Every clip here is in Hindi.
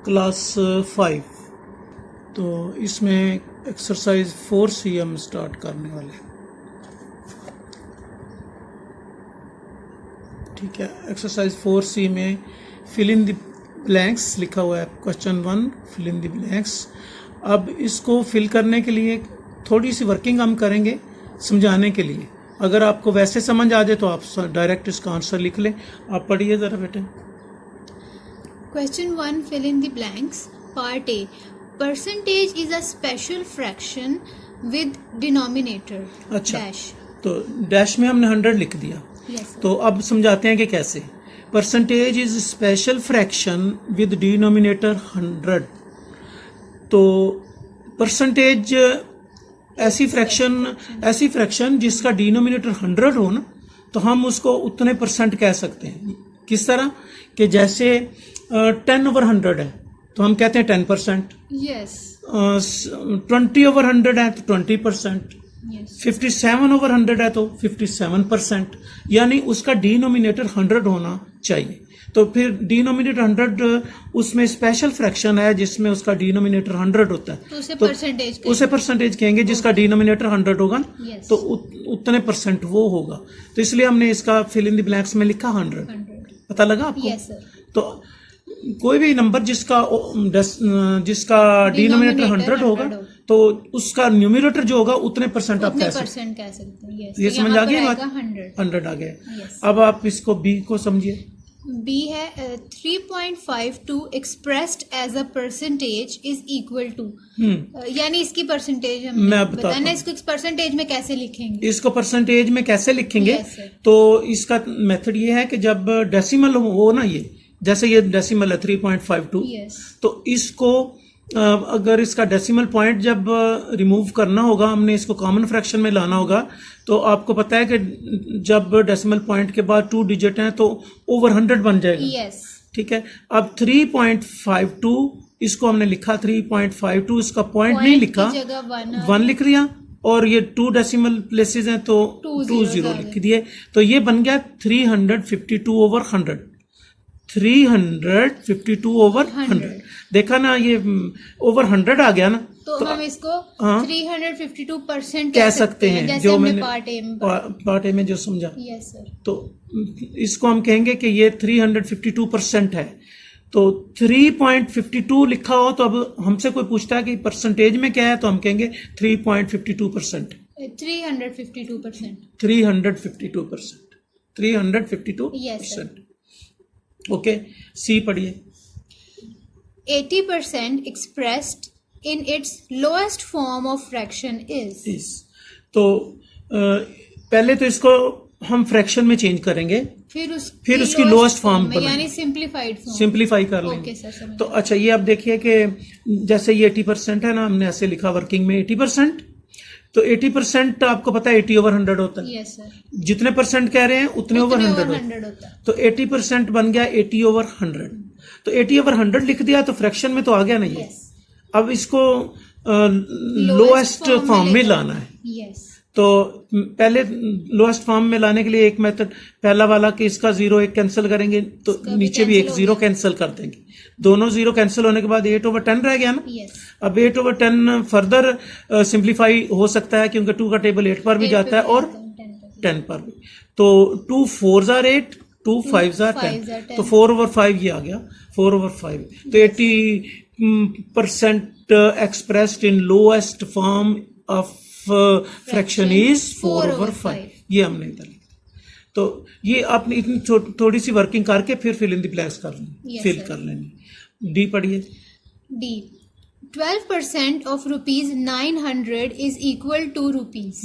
क्लास 5। तो इसमें एक्सरसाइज 4C हम स्टार्ट करने वाले हैं। ठीक है, एक्सरसाइज 4C में फिल इन द ब्लैंक्स लिखा हुआ है। Question 1 fill in the blanks. अब इसको फिल करने के लिए थोड़ी सी वर्किंग हम करेंगे समझाने के लिए। अगर आपको वैसे समझ आ जाए तो आप डायरेक्ट इसका आंसर लिख लें। आप पढ़िए ज़रा बेटे। Question 1 fill in the blanks. Part A. Percentage is a special fraction with denominator अच्छा, dash. तो डैश में हमने 100 लिख दिया। Yes, sir. तो अब समझाते हैं कि कैसे। Percentage is special fraction with denominator 100। तो परसेंटेज ऐसी फ्रैक्शन जिसका डिनोमिनेटर 100 हो ना, तो हम उसको उतने परसेंट कह सकते हैं। किस तरह कि जैसे 10/100 है तो हम कहते हैं 10%। Yes. 20/100 है तो 20%। Yes. 57/100 है तो 57%। यानी उसका डिनोमिनेटर 100 होना चाहिए। तो फिर डिनोमिनेटर 100 उसमें स्पेशल फ्रैक्शन है जिसमें उसका डिनोमिनेटर 100 होता है, तो उसे उसे परसेंटेज कहेंगे जिसका डिनोमिनेटर 100 होगा। Yes. तो उतने परसेंट वो होगा। तो इसलिए हमने इसका फिल इन द ब्लैंक्स में लिखा 100। पता लगा आपको? Yes, sir. तो कोई भी नंबर जिसका डिनोमिनेटर 100 होगा तो उसका न्यूमरेटर जो होगा उतने परसेंट आप कह सकते हैं। Yes. ये तो समझ यहाँ आ गई पर बात? आएगा 100. 100 आ गया। Yes. अब आप इसको बी को समझिए। B है 3.52 expressed as a percentage is equal to. यानी इसकी परसेंटेज हम मैं बताता बताना हूँ। इसको परसेंटेज में कैसे लिखेंगे। इसको परसेंटेज में कैसे लिखेंगे? Yes, sir. तो इसका मेथड ये है कि जब डेसिमल हो ना, ये जैसे ये डेसिमल है 3.52। Yes. तो इसको अगर इसका डेसिमल पॉइंट जब रिमूव करना होगा, हमने इसको कॉमन फ्रैक्शन में लाना होगा। तो आपको पता है कि जब डेसिमल पॉइंट के बाद 2 डिजिट हैं तो ओवर 100 बन जाएगा। Yes. ठीक है। अब 3.52 इसको हमने लिखा 3.52, इसका पॉइंट नहीं लिखा, 1 लिख दिया। और ये 2 डेसिमल प्लेसेस हैं तो 2 0 लिख दिए। तो ये बन गया 352/100। 352/100 देखा ना, ये ओवर 100 आ गया ना। तो हम इसको 352% कह सकते हैं, जैसे जो हमने मैंने पार्ट ए में जो समझा। Yes, sir. तो इसको हम कहेंगे कि ये 352% है। तो 3.52 लिखा हो तो अब हमसे कोई पूछता है कि परसेंटेज में क्या है, तो हम कहेंगे 3.52%। 352%. 352%। 352%। ओके, सी पढ़िए। 80% expressed in its lowest form of fraction is. तो पहले तो इसको हम फ्रैक्शन में चेंज करेंगे, फिर उसकी लोएस्ट फॉर्म यानी सिंप्लीफाइड फॉर्म सिंप्लीफाई कर लेंगे। तो अच्छा, ये आप देखिए कि जैसे ये 80% है ना, हमने ऐसे लिखा वर्किंग में 80%। तो 80% आपको पता है 80/100 होता है। Yes, sir. जितने परसेंट कह रहे हैं उतने ओवर 100 होता है। तो 80% बन गया 80/100। तो 80/100 लिख दिया तो फ्रैक्शन में तो आ गया ना ये। Yes. अब इसको लोएस्ट फॉर्म में लाना है। Yes. तो पहले लोएस्ट फॉर्म में लाने के लिए एक मेथड पहला वाला कि इसका 0 1 कैंसिल करेंगे तो नीचे भी एक 0 कैंसिल कर देंगे। दोनों 0 कैंसिल होने के बाद 8/10 रह गया ना। Yes. अब 8/10 फर्दर सिंप्लीफाई हो सकता है क्योंकि 2 का टेबल 8 पर भी जाता है और 10 पर भी। तो 2 4s are 8, 2 5s are 10। तो 4/5 ये आ गया, 4/5। तो 80% expressed in lowest form of fraction is 4/5। ये हमने इधर लिखा। तो ये आपने इतनी थोड़ी सी वर्किंग करके फिर फिल इन द ब्लैंक्स कर लेनी, फिल कर लेनी। डी पढ़िए। D 12% of ₹900 is equal to rupees.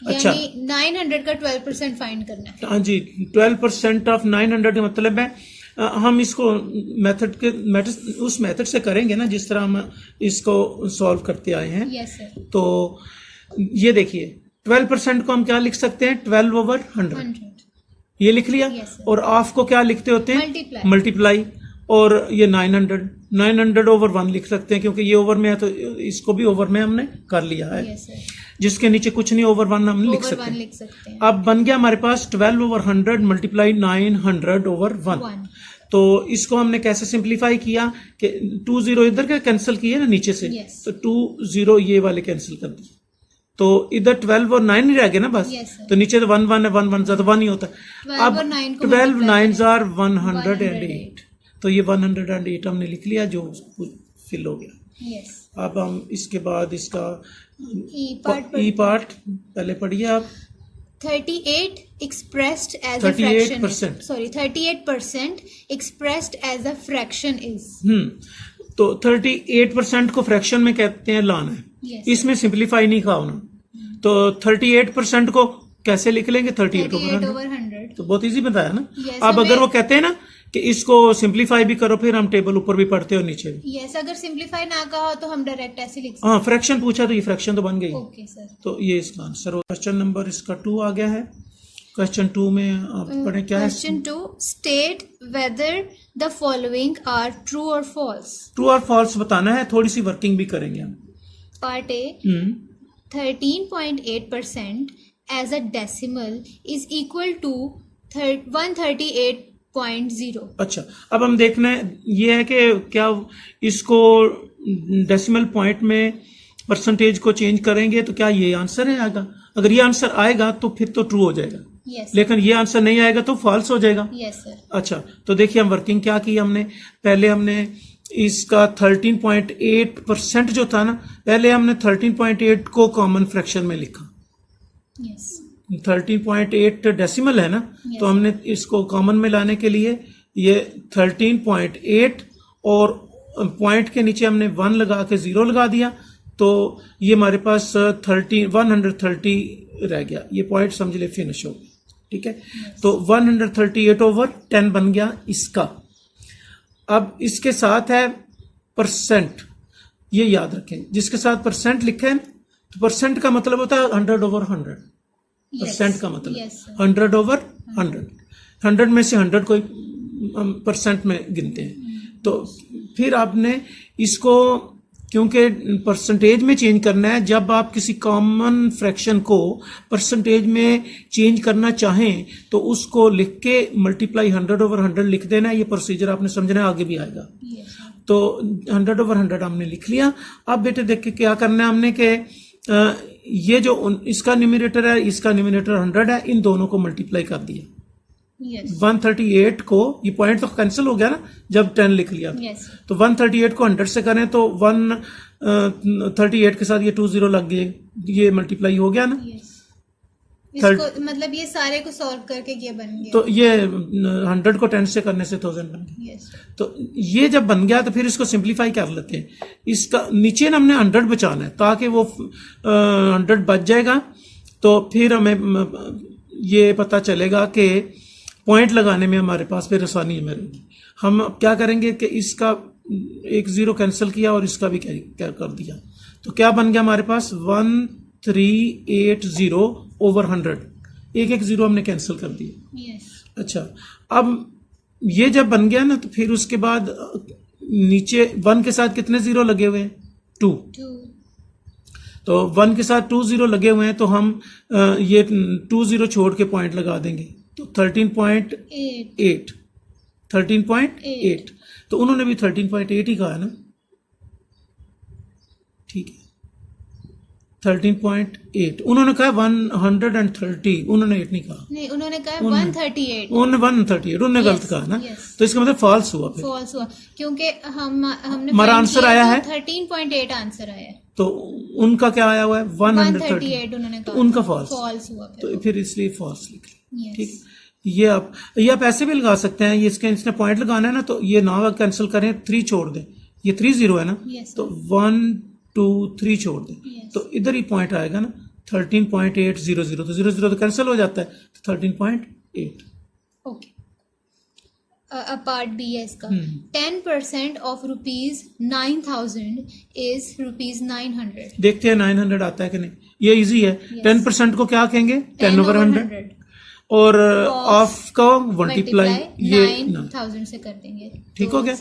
अच्छा, यानी 900 का 12% फाइंड करना है। हाँ जी, 12% ऑफ 900 का मतलब है हम इसको उस मेथड से करेंगे ना जिस तरह हम इसको सॉल्व करते आए हैं। Yes, sir. तो ये देखिए 12% को हम क्या लिख सकते हैं? 12/100 ये लिख लिया। Yes, sir. और ऑफ को क्या लिखते होते हैं? मल्टीप्लाई। और ये 900/1 लिख सकते हैं क्योंकि ये ओवर में है तो इसको भी ओवर में हमने कर लिया है। Yes, sir. जिसके नीचे कुछ नहीं ओवर 1 हम लिख सकते हैं। अब बन गया हमारे पास 12/100 मल्टीप्लाई 900/1। तो इसको हमने कैसे सिंप्लीफाई किया कि 2 0 इधर का कैंसिल किए ना नीचे से, Yes. तो 2 0 ये वाले कैंसिल कर दिए, तो इधर 12 और 9 ही रह गए ना बस। Yes, sir. तो नीचे तो 1 1 है, 1 1 तो 1 ही होता है। 12 अब और 9 को 12 multiply 9s करें। आर 108, तो ये 108 हमने लिख लिया जो फिल हो गया। यस। अब हम इसके बाद इसका ई पार्ट पहले पढ़िए आप। 38 expressed as a 38%. fraction is, sorry 38% expressed as a fraction is, तो 38% को फ्रैक्शन में कहते हैं लाना है। Yes. इसमें सिंप्लीफाई नहीं का होना, तो 38% को कैसे लिख लेंगे? 38 38 over over 100। तो बहुत इजी बताया ना। Yes, अब अगर हमें- वो कहते हैं ना कि इसको सिंप्लीफाई भी करो, फिर हम टेबल ऊपर भी पढ़ते हो नीचे भी। यस, अगर सिंप्लीफाई ना कहा हो तो हम डायरेक्ट ऐसे लिख सकते हाँ, फ्रैक्शन पूछा तो ये फ्रैक्शन तो बन गई। हैं। Okay sir. तो ये इसका आंसर। क्वेश्चन नंबर इसका 2 आ गया है। क्वेश्चन 2 में आप पढ़े क्या है? Question 2, state whether the following are true और फॉल्स। ट्रू और फॉल्स बताना है, थोड़ी सी वर्किंग भी करेंगे हम। Part A, 13.8% as a decimal is equal to 138.0। अच्छा, अब हम देखना है ये है कि क्या इसको डेसिमल पॉइंट में परसेंटेज को चेंज करेंगे तो क्या ये आंसर है आएगा? अगर ये आंसर आएगा तो फिर तो ट्रू हो जाएगा, यस लेकिन ये आंसर नहीं आएगा तो फॉल्स हो जाएगा। Yes sir. अच्छा, तो देखिए हम वर्किंग क्या की हमने। पहले हमने इसका 13.8% जो था ना, पहले हमने 13.8 को कॉमन फ्रैक्शन में लिखा। यस 13.8 डेसिमल है ना, तो हमने इसको कॉमन में लाने के लिए ये 13.8 और पॉइंट के नीचे हमने 1 लगा के 0 लगा दिया, तो ये हमारे पास 130 रह गया। ये पॉइंट समझ ले फिनिश हो गया, ठीक है। तो 138 over 10 बन गया इसका। अब इसके साथ है परसेंट, ये याद रखें, जिसके साथ परसेंट लिखे हैं तो परसेंट का मतलब होता है 100 over 100। परसेंट का मतलब yes, 100 over 100, 100 में से 100 को परसेंट में गिनते हैं। तो फिर आपने इसको, क्योंकि परसेंटेज में चेंज करना है, जब आप किसी कॉमन फ्रैक्शन को परसेंटेज में चेंज करना चाहें तो उसको लिख के मल्टीप्लाई 100 over 100 लिख देना है। ये प्रोसीजर आपने समझना है, आगे भी आएगा। तो 100 over 100 हमने लिख लिया। अब बेटे देख के क्या करना है हमने कि ये जो इसका न्यूमरेटर है, इसका न्यूमरेटर 100 है, इन दोनों को मल्टीप्लाई कर दिया। 138 को, ये पॉइंट तो कैंसिल हो गया ना जब 10 लिख लिया, तो 138 को 100 से करें तो 138 के साथ ये 20 लग गए, ये मल्टीप्लाई हो गया ना। इसको मतलब ये सारे को सॉल्व करके ये बन गया, तो ये 100 को 10 से करने से 1000 बन गया। तो ये जब बन गया तो फिर इसको सिंप्लीफाई कर लेते हैं। इसका नीचे ना हमने 100 बचाना है ताकि वो 100 बच जाएगा, तो फिर हमें ये पता चलेगा कि पॉइंट लगाने में हमारे पास फिर आसानी रहेगी। हम अब क्या करेंगे कि इसका एक 0 कैंसिल किया और इसका भी क्या कर दिया, तो क्या बन गया हमारे पास 1380 over 100। एक 0 हमने कैंसिल कर दिया। अच्छा, अब ये जब बन गया ना तो फिर उसके बाद नीचे 1 के साथ कितने 0 लगे हुए हैं? 2। तो 1 के साथ 2 0 लगे हुए हैं, तो हम ये 2 0 छोड़ के पॉइंट लगा देंगे, तो 13.8 तो उन्होंने भी 13.8 ही कहा है ना, ठीक है। 13.8 उन्होंने कहा 130, उन्होंने 8 नहीं कहा, नहीं उन्होंने कहा 138, उन्होंने 138 उन्होंने गलत कहा ना। तो इसका मतलब फॉल्स हुआ, फिर फॉल्स हुआ क्योंकि हमने हमारा आंसर आया है 13.8 आंसर आया है, तो उनका क्या आया हुआ है 138, उन्होंने तो कहा उनका फॉल्स हुआ, तो फिर इसलिए फॉल्स लिख लिया, ठीक। ये आप ऐसे भी लगा सकते हैं, ये इसने पॉइंट लगाना है ना, तो ये ना कैंसिल करें, 3 छोड़ दें, ये 3 0 है ना, तो 1 2 3 छोड़ दें, तो इधर ही पॉइंट आएगा ना 13.800, तो 00 तो कैंसिल हो जाता है, तो 13.8। ओके, पार्ट बी है इसका। 10% ऑफ ₹9,000 इज ₹900। देखते हैं 900 आता है कि नहीं। ये इजी है। 10% को क्या कहेंगे? 10 over 100, और ऑफ का मल्टीप्लाई ये 9,000 से कर देंगे, ठीक हो गया।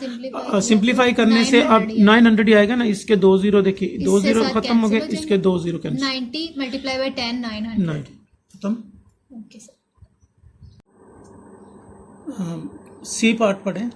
सिंप्लीफाई करने से अब 900 ही आएगा ना। इसके 2 0 देखिए, 2 0 खत्म हो गए, इसके 2 0 कैंसिल, 90 मल्टीप्लाई बाय 10 900 खत्म। Okay sir. सी पार्ट पढ़ें।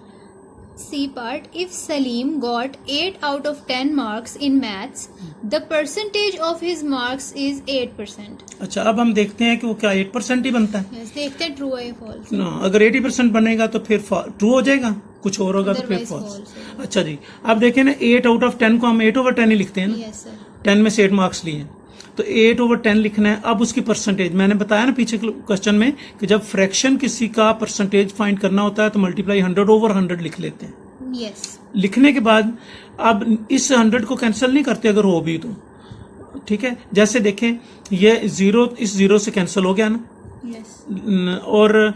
C part, if Salim got 8 out of 10 marks in maths, the percentage of his marks is 8%. अच्छा, अब हम देखते हैं कि वो क्या 8% ही बनता है Yes, देखते हैं true है false. ना। अगर 80% बनेगा तो फिर ट्रू हो जाएगा, कुछ और होगा तो फिर Otherwise फॉल्स। false. अच्छा जी, अब देखें ना 8 आउट ऑफ 10 को हम 8/10 ही लिखते हैं ना, Yes sir. 10 में से 8 मार्क्स लिए हैं तो 8/10 लिखना है। अब उसकी परसेंटेज मैंने बताया ना पीछे क्वेश्चन में कि जब फ्रैक्शन किसी का परसेंटेज फाइंड करना होता है तो मल्टीप्लाई 100/100 लिख लेते हैं। Yes. लिखने के बाद अब इस 100 को कैंसिल नहीं करते अगर हो भी तो, ठीक है। जैसे देखें ये 0 इस 0 से कैंसिल हो गया ना, Yes. और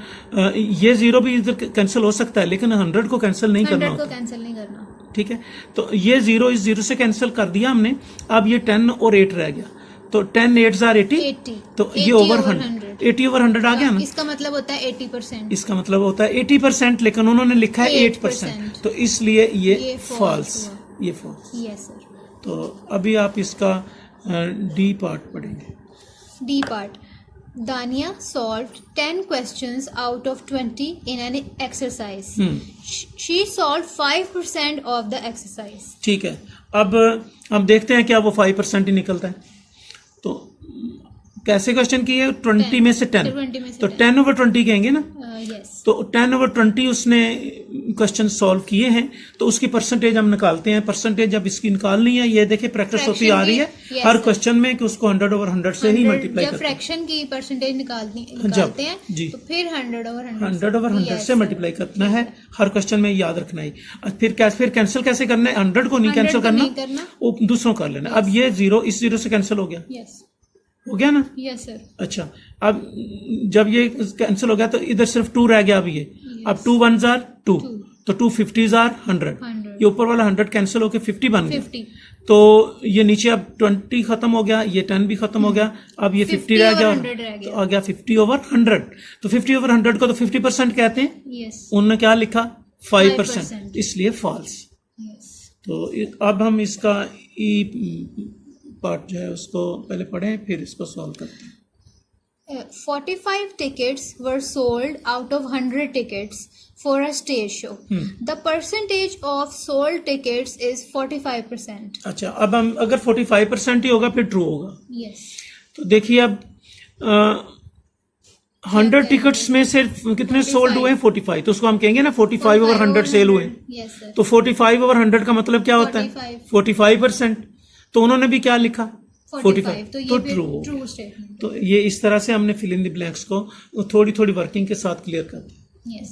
ये 0 भी इधर कैंसिल हो सकता है लेकिन 100 को कैंसिल नहीं करना 100 को होता, कैंसिल नहीं करना. ठीक है। तो ये 0 इस 0 से कैंसिल कर दिया हमने, अब ये 10 और 8 रह गया तो 10 8s are 80, 80. तो ये 80 ओवर over 100 80/100 आ गया ना। इसका मतलब होता है 80%. इसका मतलब होता है 80%, लेकिन उन्होंने लिखा है 8%, तो इसलिए ये ये फॉल्स, हुआ. ये फॉल्स। Yes sir. तो अभी आप इसका डी पार्ट पढ़ेंगे। D part. Dania solved 10 questions out of 20 in an exercise. She solved 5% of the exercise. ठीक है, अब देखते हैं क्या वो 5% ही निकलता है। तो कैसे क्वेश्चन की है, 20 में से 10, 20 में से तो 10/20 कहेंगे ना। Yes. तो 10/20 उसने क्वेश्चन सॉल्व किए हैं तो उसकी परसेंटेज हम निकालते हैं। परसेंटेज जब इसकी निकालनी है, ये देखिए प्रैक्टिस होती आ रही है Yes, हर sir. क्वेश्चन में कि उसको 100/100 से ही मल्टीप्लाई जब करते हैं। फ्रैक्शन की परसेंटेज निकालते हैं जी। तो फिर 100/100 100/100 Yes, से sir. मल्टीप्लाई करना है हर क्वेश्चन में, याद रखना है। फिर कैंसिल कैसे करना है, 100 को नहीं 100 कैंसिल को करना, नहीं करना. वो दूसरों कर लेना। अब ये 0 इस 0 से कैंसिल हो गया, Yes. हो गया ना। Yes sir. अच्छा, अब जब ये कैंसिल हो गया तो इधर सिर्फ 2 रह गया। अब ये अब 2 1s are 2, तो 2 50s are 100, 100. ये ऊपर वाला 100 कैंसिल होके 50 बन गया। 50. तो ये नीचे अब 20 खत्म हो गया, ये 10 भी खत्म हो गया, अब ये 50 रह गया, 50/100 रह तो आ गया 50/100। तो 50/100 को तो 50% कहते हैं, Yes. उन्होंने क्या लिखा 5%, 5%, इसलिए फॉल्स। Yes. तो अब हम इसका ई पार्ट जो है उसको पहले पढ़ें फिर इसको सॉल्व करते हैं। 45 tickets were sold out of 100 tickets for a stage show. The percentage of sold tickets is 45%. अच्छा, अब हम अगर 45% ही होगा फिर ट्रू होगा। Yes. तो देखिए अब 100 टिकट्स में से कितने सोल्ड हुए हैं, 45, तो उसको हम कहेंगे ना 45/100 सेल हुए। Yes sir. तो 45/100 का मतलब क्या होता है, 45%। तो उन्होंने भी क्या लिखा 45, तो तो ये ट्रू। True statement. तो ये इस तरह से हमने फिल इन द ब्लैंक्स को थोड़ी थोड़ी वर्किंग के साथ क्लियर करते हैं। Yes.